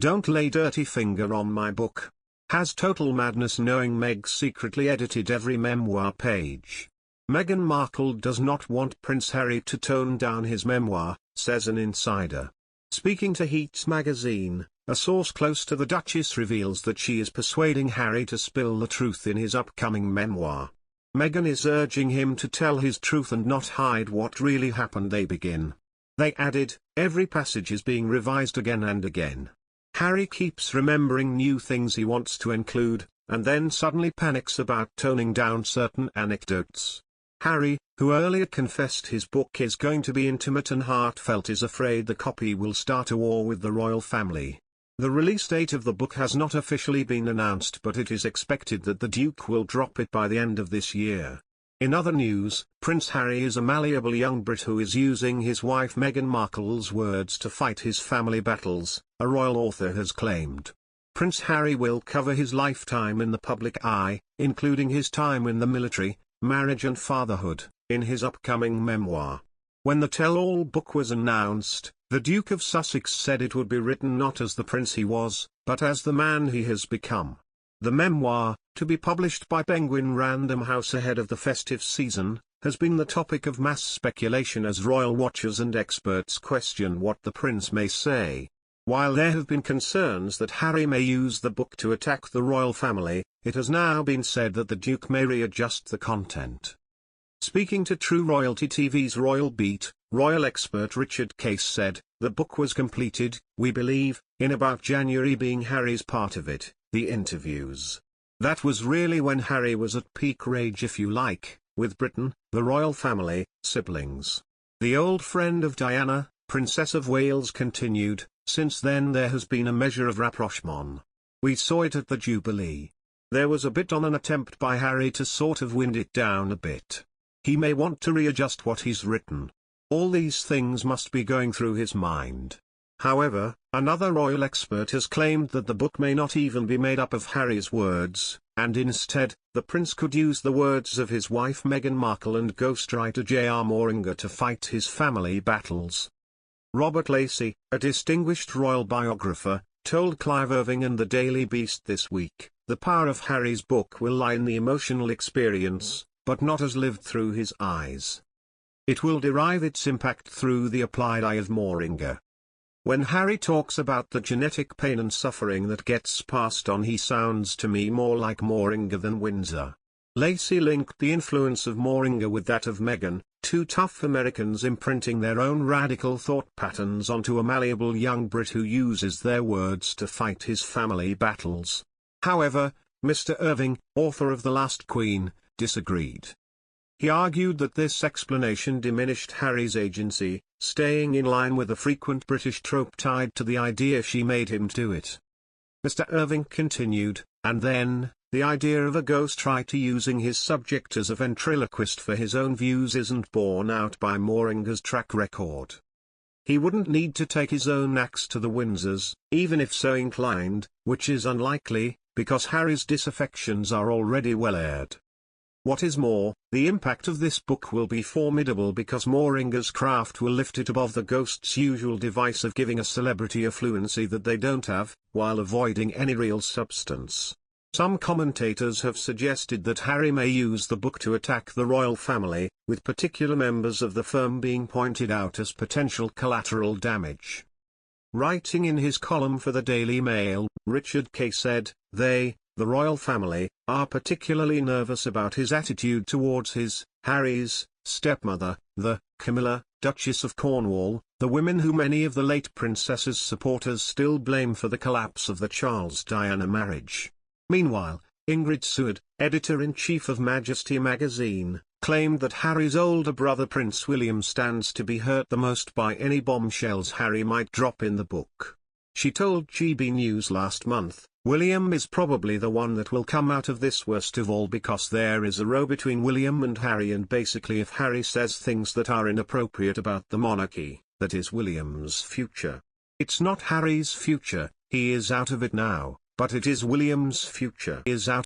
Don't lay dirty finger on my book. Has total madness knowing Meg secretly edited every memoir page. Meghan Markle does not want Prince Harry to tone down his memoir, says an insider. Speaking to Heat magazine, a source close to the Duchess reveals that she is persuading Harry to spill the truth in his upcoming memoir. Meghan is urging him to tell his truth and not hide what really happened. They begin. They added, every passage is being revised again and again. Harry keeps remembering new things he wants to include, and then suddenly panics about toning down certain anecdotes. Harry, who earlier confessed his book is going to be intimate and heartfelt, is afraid the copy will start a war with the royal family. The release date of the book has not officially been announced, but it is expected that the Duke will drop it by the end of this year. In other news, Prince Harry is a malleable young Brit who is using his wife Meghan Markle's words to fight his family battles, a royal author has claimed. Prince Harry will cover his lifetime in the public eye, including his time in the military, marriage and fatherhood, in his upcoming memoir. When the tell-all book was announced, the Duke of Sussex said it would be written not as the prince he was, but as the man he has become. The memoir, to be published by Penguin Random House ahead of the festive season, has been the topic of mass speculation as royal watchers and experts question what the prince may say. While there have been concerns that Harry may use the book to attack the royal family, it has now been said that the Duke may readjust the content. Speaking to True Royalty TV's Royal Beat, royal expert Richard Case said, the book was completed, we believe, in about January, being Harry's part of it, the interviews. That was really when Harry was at peak rage, if you like, with Britain, the royal family, siblings. The old friend of Diana, Princess of Wales, continued, since then there has been a measure of rapprochement. We saw it at the Jubilee. There was a bit on an attempt by Harry to sort of wind it down a bit. He may want to readjust what he's written. All these things must be going through his mind. However, another royal expert has claimed that the book may not even be made up of Harry's words, and instead, the prince could use the words of his wife Meghan Markle and ghostwriter J.R. Mooringer to fight his family battles. Robert Lacey, a distinguished royal biographer, told Clive Irving and the Daily Beast this week, the power of Harry's book will lie in the emotional experience, but not as lived through his eyes. It will derive its impact through the applied eye of Mooringer. When Harry talks about the genetic pain and suffering that gets passed on, he sounds to me more like Mooringer than Windsor. Lacey linked the influence of Mooringer with that of Meghan, two tough Americans imprinting their own radical thought patterns onto a malleable young Brit who uses their words to fight his family battles. However, Mr. Irving, author of The Last Queen, disagreed. He argued that this explanation diminished Harry's agency, staying in line with a frequent British trope tied to the idea she made him do it. Mr. Irving continued, and then, the idea of a ghostwriter using his subject as a ventriloquist for his own views isn't borne out by Mooringer's track record. He wouldn't need to take his own axe to the Windsors, even if so inclined, which is unlikely, because Harry's disaffections are already well aired. What is more, the impact of this book will be formidable because Mooringer's craft will lift it above the ghost's usual device of giving a celebrity a fluency that they don't have, while avoiding any real substance. Some commentators have suggested that Harry may use the book to attack the royal family, with particular members of the firm being pointed out as potential collateral damage. Writing in his column for the Daily Mail, Richard Kay said, the royal family, are particularly nervous about his attitude towards Harry's, stepmother, the Camilla, Duchess of Cornwall, the women who many of the late princess's supporters still blame for the collapse of the Charles-Diana marriage. Meanwhile, Ingrid Seward, editor-in-chief of Majesty magazine, claimed that Harry's older brother Prince William stands to be hurt the most by any bombshells Harry might drop in the book. She told GB News last month, William is probably the one that will come out of this worst of all because there is a row between William and Harry, and basically if Harry says things that are inappropriate about the monarchy, that is William's future. It's not Harry's future, he is out of it now, but it is William's future. He is out.